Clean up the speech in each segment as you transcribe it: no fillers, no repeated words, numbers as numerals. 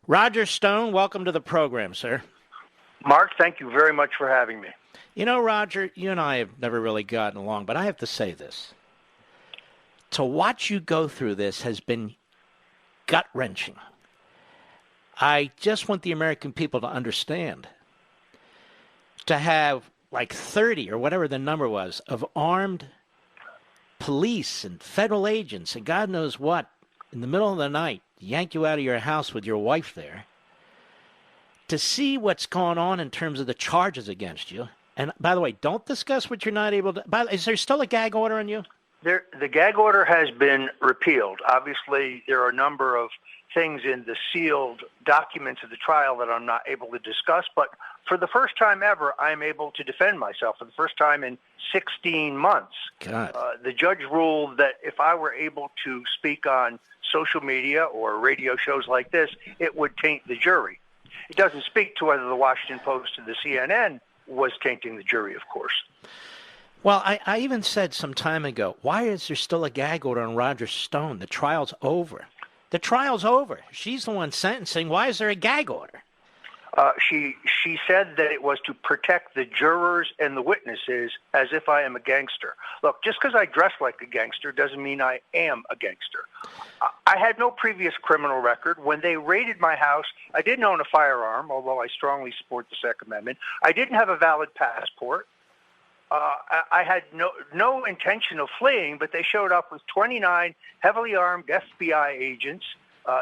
Roger Stone, welcome to the program, sir. Mark, thank you very much for having me. You know, Roger, you and I have never really gotten along, but I have to say this. To watch you go through this has been gut-wrenching. I just want the American people to understand. To have like 30 or whatever the number was of armed police and federal agents and God knows what in the middle of the night yank you out of your house with your wife there, to see what's going on in terms of the charges against you. And by the way, don't discuss what you're not able to. Is there still a gag order on you? The gag order has been repealed. Obviously, there are a number of things in the sealed documents of the trial that I'm not able to discuss. But for the first time ever, I'm able to defend myself for the first time in 16 months. God. The judge ruled that if I were able to speak on social media or radio shows like this, it would taint the jury. It doesn't speak to whether the Washington Post or the CNN was tainting the jury, of course. Well, I even said some time ago, why is there still a gag order on Roger Stone? The trial's over. The trial's over. She's the one sentencing. Why is there a gag order? She said that it was to protect the jurors and the witnesses as if I am a gangster. Look, just because I dress like a gangster doesn't mean I am a gangster. I had no previous criminal record. When they raided my house, I didn't own a firearm, although I strongly support the Second Amendment. I didn't have a valid passport. I had no intention of fleeing, but they showed up with 29 heavily armed FBI agents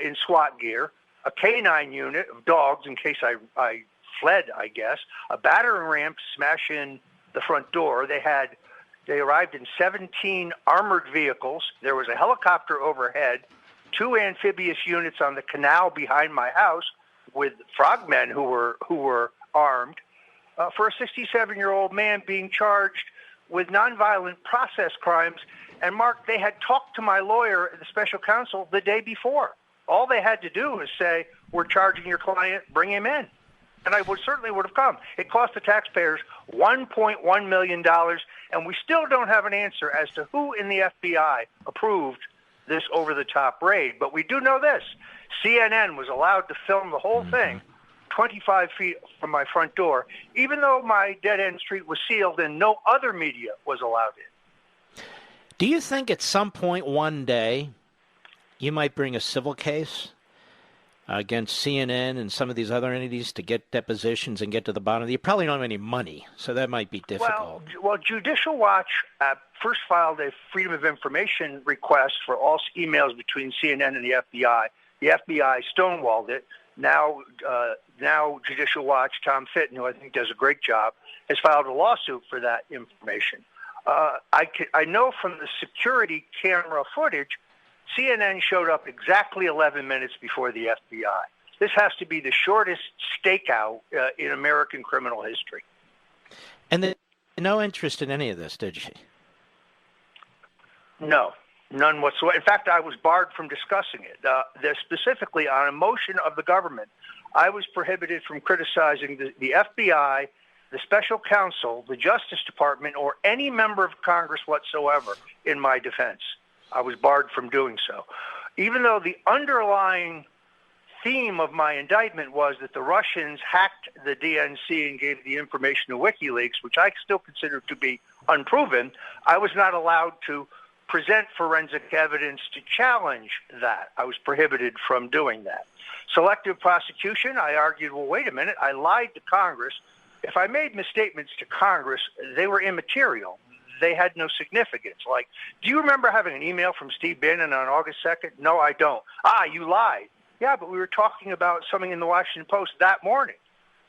in SWAT gear, a K-9 unit of dogs in case I fled, I guess, a battering ram to smash in the front door. They arrived in 17 armored vehicles. There was a helicopter overhead, 2 amphibious units on the canal behind my house with frogmen who were armed. For a 67-year-old man being charged with nonviolent process crimes. And, Mark, they had talked to my lawyer, the special counsel, the day before. All they had to do was say, we're charging your client, bring him in. And I certainly would have come. It cost the taxpayers $1.1 million, and we still don't have an answer as to who in the FBI approved this over-the-top raid. But we do know this. CNN was allowed to film the whole thing 25 feet from my front door, even though my dead-end street was sealed and no other media was allowed in. Do you think at some point one day you might bring a civil case against CNN and some of these other entities to get depositions and get to the bottom of it? You probably don't have any money, so that might be difficult. Well, Judicial Watch first filed a Freedom of Information request for all emails between CNN and the FBI. The FBI stonewalled it. Now Judicial Watch, Tom Fitton, who I think does a great job, has filed a lawsuit for that information. I know from the security camera footage, CNN showed up exactly 11 minutes before the FBI. This has to be the shortest stakeout in American criminal history. And they had no interest in any of this, did she? No. None whatsoever. In fact, I was barred from discussing it. Specifically, on a motion of the government, I was prohibited from criticizing the FBI, the special counsel, the Justice Department, or any member of Congress whatsoever in my defense. I was barred from doing so. Even though the underlying theme of my indictment was that the Russians hacked the DNC and gave the information to WikiLeaks, which I still consider to be unproven, I was not allowed to present forensic evidence to challenge that. I was prohibited from doing that. Selective prosecution, I argued, well, wait a minute, I lied to Congress. If I made misstatements to Congress, they were immaterial. They had no significance. Like, do you remember having an email from Steve Bannon on August 2nd? No, I don't. You lied. Yeah, but we were talking about something in the Washington Post that morning.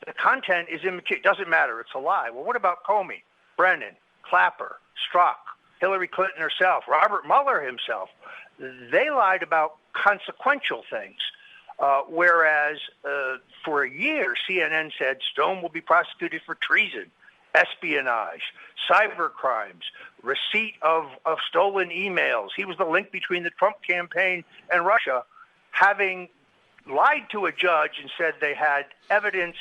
The content is immaterial. It doesn't matter. It's a lie. Well, what about Comey, Brennan, Clapper, Strzok, Hillary Clinton herself, Robert Mueller himself? They lied about consequential things. Whereas for a year, CNN said Stone will be prosecuted for treason, espionage, cyber crimes, receipt of stolen emails. He was the link between the Trump campaign and Russia, having lied to a judge and said they had evidence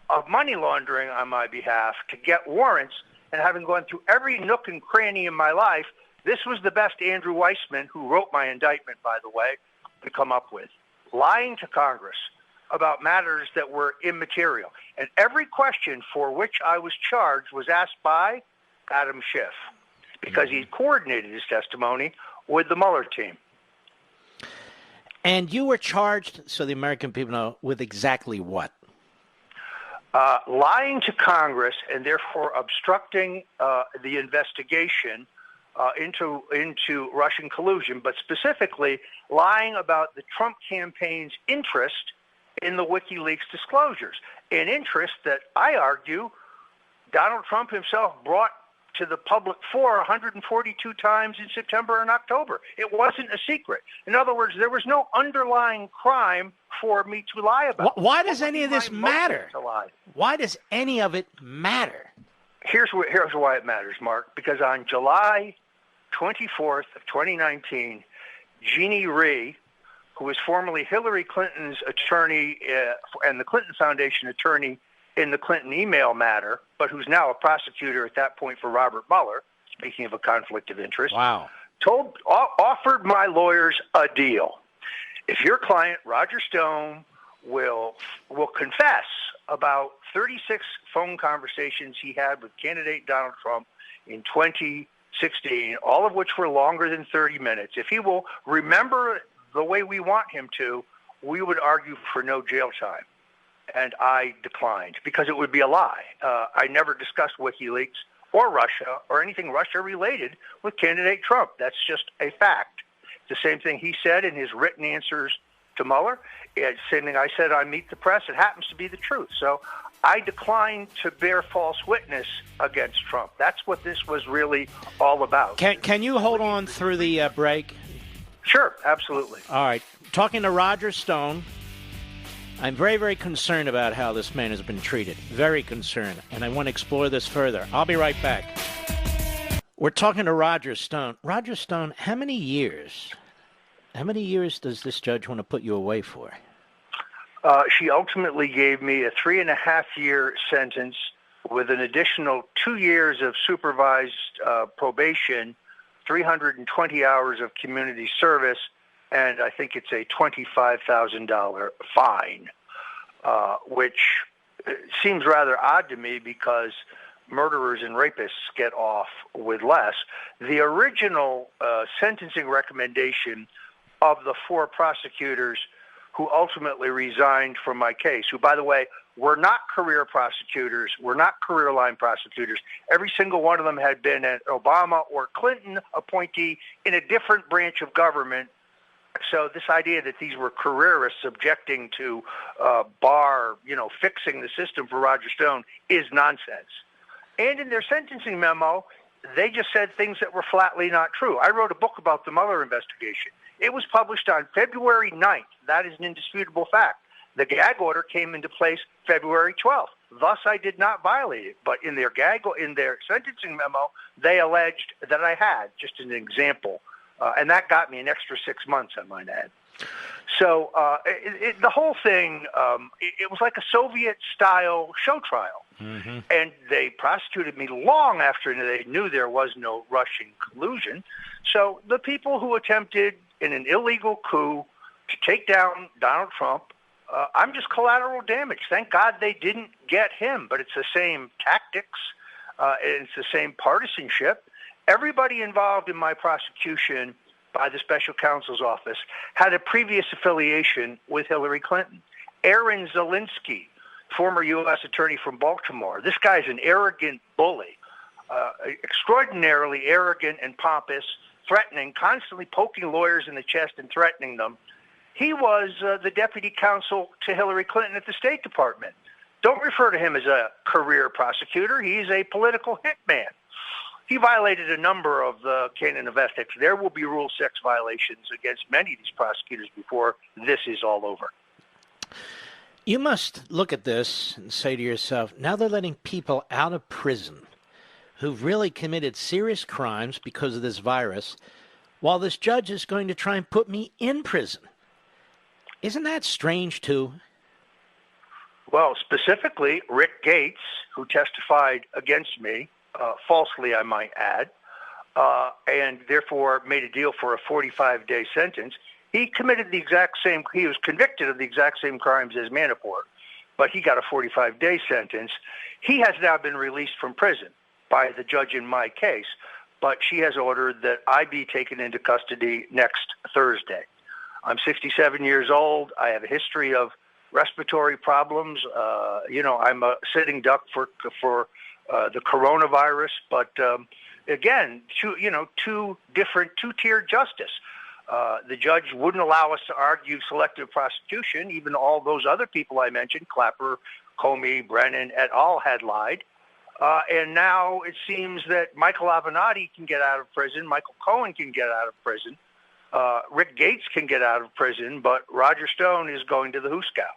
of money laundering on my behalf to get warrants. And having gone through every nook and cranny in my life, this was the best Andrew Weissman, who wrote my indictment, by the way, to come up with. Lying to Congress, about matters that were immaterial. And every question for which I was charged was asked by Adam Schiff, because he coordinated his testimony with the Mueller team. And you were charged, so the American people know, with exactly what? Lying to Congress and therefore obstructing the investigation into Russian collusion, but specifically lying about the Trump campaign's interest in the WikiLeaks disclosures, an interest that I argue Donald Trump himself brought to the public for 142 times in September and October. It wasn't a secret. In other words, there was no underlying crime for me to lie about. Why does any of this matter? To lie? Why does any of it matter? Here's why it matters, Mark, because on July 24th of 2019, Jeannie Rhee, who was formerly Hillary Clinton's attorney and the Clinton Foundation attorney in the Clinton email matter, but who's now a prosecutor at that point for Robert Mueller, speaking of a conflict of interest, offered my lawyers a deal. If your client, Roger Stone, will confess about 36 phone conversations he had with candidate Donald Trump in 2016, all of which were longer than 30 minutes, if he will remember the way we want him to, we would argue for no jail time. And I declined because it would be a lie. I never discussed WikiLeaks or Russia or anything Russia-related with candidate Trump. That's just a fact. The same thing he said in his written answers to Mueller. It's the same thing I said on Meet the Press. It happens to be the truth. So I declined to bear false witness against Trump. That's what this was really all about. Can you hold on through the break? Sure, absolutely. All right. Talking to Roger Stone. I'm very, very concerned about how this man has been treated. Very concerned. And I want to explore this further. I'll be right back. We're talking to Roger Stone. Roger Stone, how many years does this judge want to put you away for? She ultimately gave me a 3.5-year sentence with an additional 2 years of supervised probation, 320 hours of community service, and I think it's a $25,000 fine, which seems rather odd to me because murderers and rapists get off with less. The original sentencing recommendation of the 4 prosecutors who ultimately resigned from my case, who, by the way, were not career prosecutors, were not career line prosecutors. Every single one of them had been an Obama or Clinton appointee in a different branch of government. So this idea that these were careerists objecting to fixing the system for Roger Stone is nonsense. And in their sentencing memo, they just said things that were flatly not true. I wrote a book about the Mueller investigation. It was published on February 9th. That is an indisputable fact. The gag order came into place February 12th. Thus, I did not violate it. But in their sentencing memo, they alleged that I had, just an example. And that got me an extra 6 months, I might add. So the whole thing, it was like a Soviet-style show trial. Mm-hmm. And they prosecuted me long after they knew there was no Russian collusion. So the people who attempted in an illegal coup to take down Donald Trump, I'm just collateral damage. Thank God they didn't get him. But it's the same tactics. It's the same partisanship. Everybody involved in my prosecution by the special counsel's office had a previous affiliation with Hillary Clinton. Aaron Zelinsky, former U.S. attorney from Baltimore. This guy's an arrogant bully, extraordinarily arrogant and pompous, threatening, constantly poking lawyers in the chest and threatening them. He was the deputy counsel to Hillary Clinton at the State Department. Don't refer to him as a career prosecutor. He's a political hitman. He violated a number of the canon of ethics. There will be Rule 6 violations against many of these prosecutors before this is all over. You must look at this and say to yourself, now they're letting people out of prison who've really committed serious crimes because of this virus, while this judge is going to try and put me in prison. Isn't that strange, too? Well, specifically, Rick Gates, who testified against me, falsely, I might add, and therefore made a deal for a 45-day sentence. He committed the exact same. He was convicted of the exact same crimes as Manafort, but he got a 45-day sentence. He has now been released from prison by the judge in my case, but she has ordered that I be taken into custody next Thursday. I'm 67 years old. I have a history of respiratory problems. I'm a sitting duck for the coronavirus, but again, two-tiered justice. The judge wouldn't allow us to argue selective prosecution. Even all those other people I mentioned, Clapper, Comey, Brennan, et al., had lied. And now it seems that Michael Avenatti can get out of prison, Michael Cohen can get out of prison, Rick Gates can get out of prison, but Roger Stone is going to the hoosegow.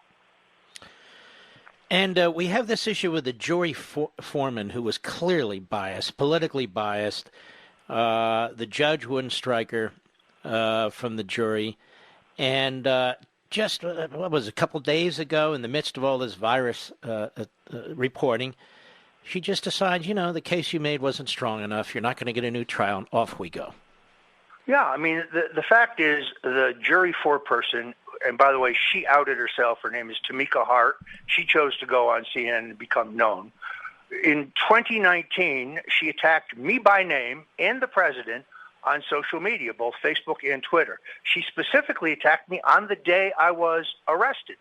And we have this issue with the jury foreman who was clearly biased, politically biased. The judge wouldn't strike her from the jury. And just, what was it, a couple days ago, in the midst of all this virus reporting, she just decides, the case you made wasn't strong enough. You're not going to get a new trial, and off we go. Yeah, I mean, the fact is the jury foreperson, and by the way, she outed herself. Her name is Tamika Hart. She chose to go on CNN and become known. In 2019, she attacked me by name and the president on social media, both Facebook and Twitter. She specifically attacked me on the day I was arrested.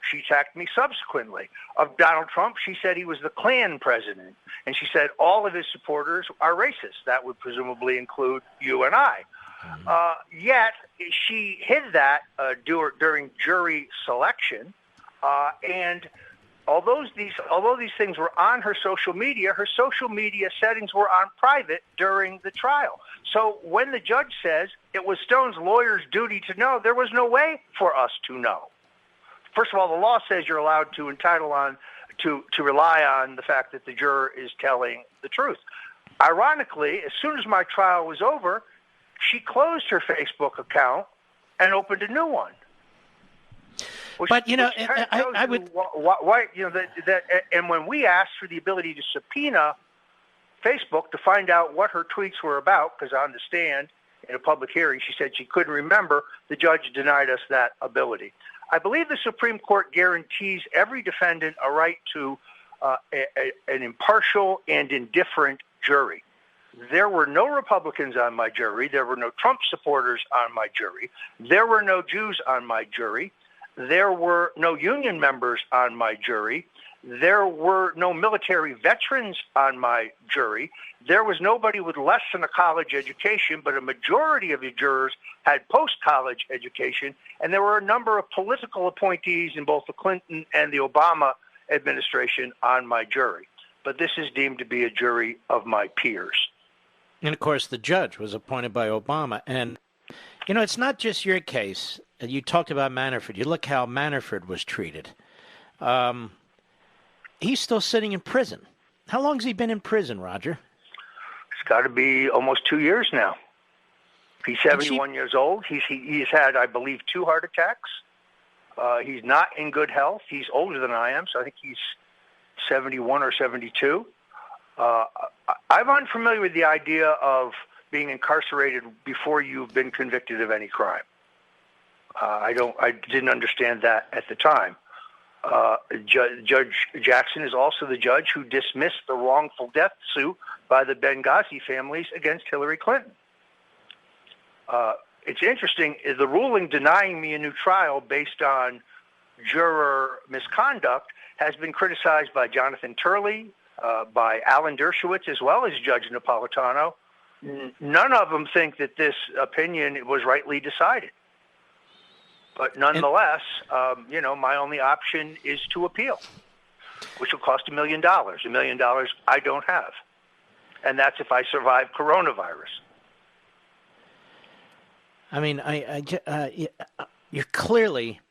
She attacked me subsequently. Of Donald Trump, she said he was the Klan president. And she said all of his supporters are racist. That would presumably include you and I. Yet she hid that during jury selection. And although these things were on her social media settings were on private during the trial. So when the judge says it was Stone's lawyer's duty to know, there was no way for us to know. First of all, the law says you're allowed to rely on the fact that the juror is telling the truth. Ironically, as soon as my trial was over, she closed her Facebook account and opened a new one. I would. Why, and when we asked for the ability to subpoena Facebook to find out what her tweets were about, because on the stand in a public hearing, she said she couldn't remember, the judge denied us that ability. I believe the Supreme Court guarantees every defendant a right to an impartial and indifferent jury. There were no Republicans on my jury. There were no Trump supporters on my jury. There were no Jews on my jury. There were no union members on my jury. There were no military veterans on my jury. There was nobody with less than a college education, but a majority of the jurors had post-college education, and there were a number of political appointees in both the Clinton and the Obama administration on my jury. But this is deemed to be a jury of my peers. And, of course, the judge was appointed by Obama. And, it's not just your case. You talked about Manafort. You look how Manafort was treated. He's still sitting in prison. How long has he been in prison, Roger? It's got to be almost 2 years now. He's 71 years old. He's had, I believe, 2 heart attacks. He's not in good health. He's older than I am, so I think he's 71 or 72. I'm unfamiliar with the idea of being incarcerated before you've been convicted of any crime. I didn't understand that at the time. Judge Jackson is also the judge who dismissed the wrongful death suit by the Benghazi families against Hillary Clinton. It's interesting, the ruling denying me a new trial based on juror misconduct has been criticized by Jonathan Turley, by Alan Dershowitz, as well as Judge Napolitano. None of them think that this opinion was rightly decided. But nonetheless, my only option is to appeal, which will cost $1 million. $1 million I don't have. And that's if I survive coronavirus. I mean, you're clearly,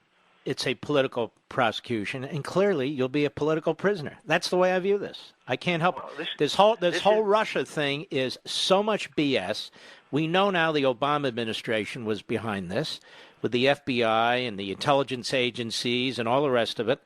it's a political prosecution, and clearly you'll be a political prisoner. That's the way I view this. I can't help it. This whole Russia thing is so much BS. We know now the Obama administration was behind this, with the FBI and the intelligence agencies and all the rest of it.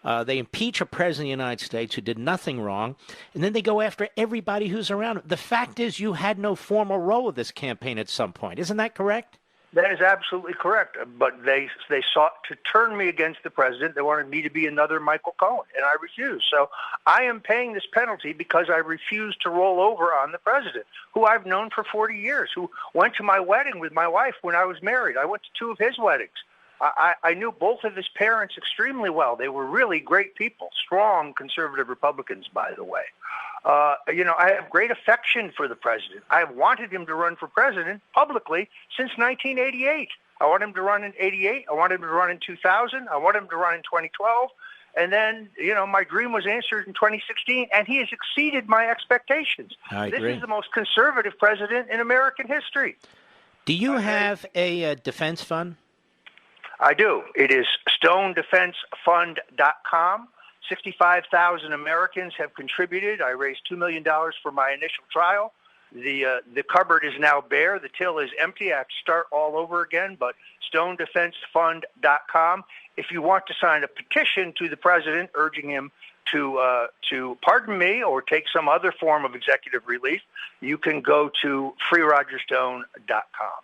They impeach a president of the United States who did nothing wrong, and then they go after everybody who's around him. The fact is you had no formal role of this campaign at some point. Isn't that correct? That is absolutely correct. But they sought to turn me against the president. They wanted me to be another Michael Cohen, and I refused. So I am paying this penalty because I refused to roll over on the president, who I've known for 40 years, who went to my wedding with my wife when I was married. I went to 2 of his weddings. I knew both of his parents extremely well. They were really great people, strong conservative Republicans, by the way. I have great affection for the president. I have wanted him to run for president publicly since 1988. I want him to run in 88. I want him to run in 2000. I want him to run in 2012. And then, my dream was answered in 2016, and he has exceeded my expectations. I agree. This is the most conservative president in American history. Do you have a defense fund? I do. It is stonedefensefund.com. 65,000 Americans have contributed. I raised $2 million for my initial trial. The cupboard is now bare. The till is empty. I have to start all over again, but stonedefensefund.com. If you want to sign a petition to the president urging him to pardon me or take some other form of executive relief, you can go to freerogerstone.com.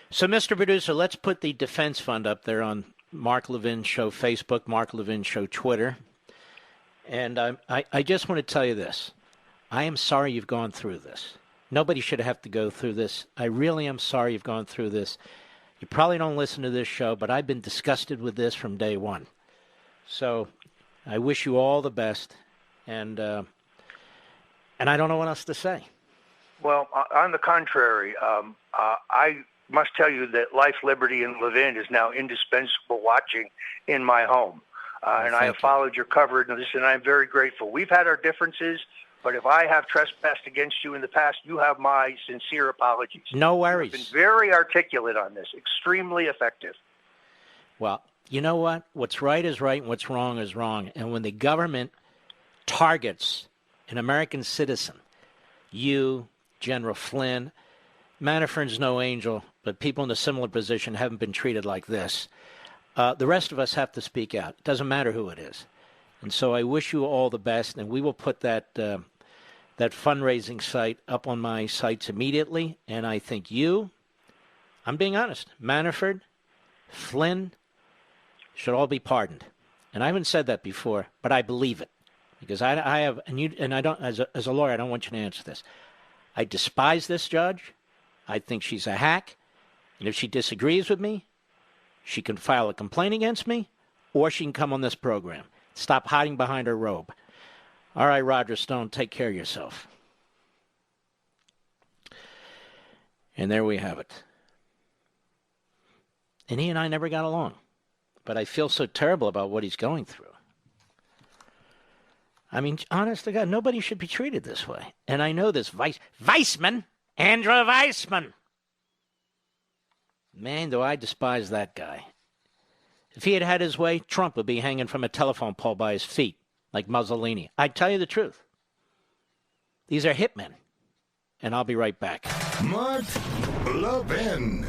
So, Mr. Producer, let's put the defense fund up there on Mark Levin Show Facebook, Mark Levin Show Twitter. And I just want to tell you this. I am sorry you've gone through this. Nobody should have to go through this. I really am sorry you've gone through this. You probably don't listen to this show, but I've been disgusted with this from day one. So I wish you all the best, and I don't know what else to say. Well, on the contrary, I must tell you that Life, Liberty, and Levin is now indispensable watching in my home. And I have followed your coverage of this, and I'm very grateful. We've had our differences, but if I have trespassed against you in the past, you have my sincere apologies. No worries. You've been very articulate on this, extremely effective. Well, you know what? What's right is right and what's wrong is wrong. And when the government targets an American citizen, you, General Flynn, Manafort's no angel, but people in a similar position haven't been treated like this. The rest of us have to speak out. It doesn't matter who it is. And so I wish you all the best, and we will put that fundraising site up on my sites immediately. And I think I'm being honest, Manafort, Flynn should all be pardoned. And I haven't said that before, but I believe it. Because I have, and I don't, as a lawyer, I don't want you to answer this. I despise this judge. I think she's a hack. And if she disagrees with me, she can file a complaint against me, or she can come on this program. Stop hiding behind her robe. All right, Roger Stone, take care of yourself. And there we have it. And he and I never got along. But I feel so terrible about what he's going through. I mean, honest to God, nobody should be treated this way. And I know this Weissman, Andrew Weissman. Man, do I despise that guy. If he had had his way, Trump would be hanging from a telephone pole by his feet, like Mussolini. I tell you the truth. These are hitmen. And I'll be right back. Mark Levin.